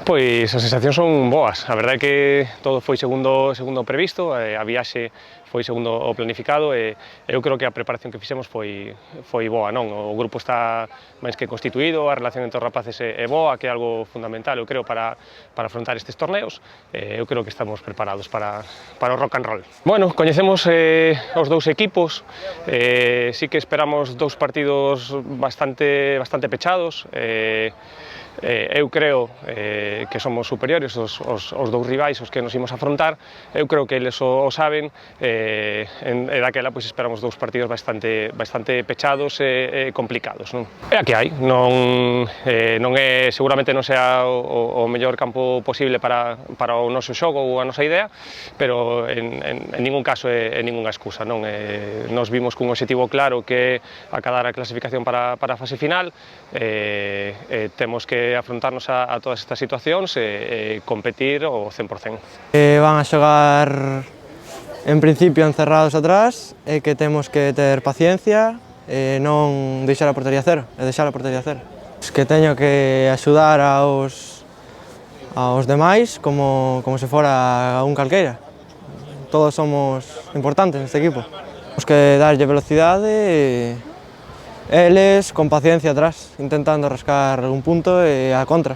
Pois as sensacións son boas, a verdade é que todo foi segundo previsto, a viaxe foi segundo o planificado e eu creo que a preparación que fixemos foi boa, non? O grupo está máis que constituído, a relación entre os rapaces é boa, que é algo fundamental, eu creo, para afrontar estes torneos, eu creo que estamos preparados para o rock and roll. Bueno, coñecemos os dous equipos, sí que esperamos dous partidos bastante pechados, eu creo que somos superiores os dous rivais os que nos imos afrontar, eu creo que eles o saben e daquela pois esperamos dous partidos bastante pechados e complicados, non? É a que hai, seguramente non sea o mellor campo posible para o noso xogo ou a nosa idea, pero en ningún caso é ningunha excusa, non? Nos vimos cun obxectivo claro que é acadar a clasificación para a fase final, temos que afrontarnos a todas estas situacións e competir ao 100%. Van a xogar en principio encerrados atrás e que temos que ter paciencia e non deixar a portería cero, Que teño que axudar aos demais como se fora un calqueira. Todos somos importantes neste equipo. Temos que darlle velocidade e eles con paciencia atrás, intentando rascar algún punto e a contra.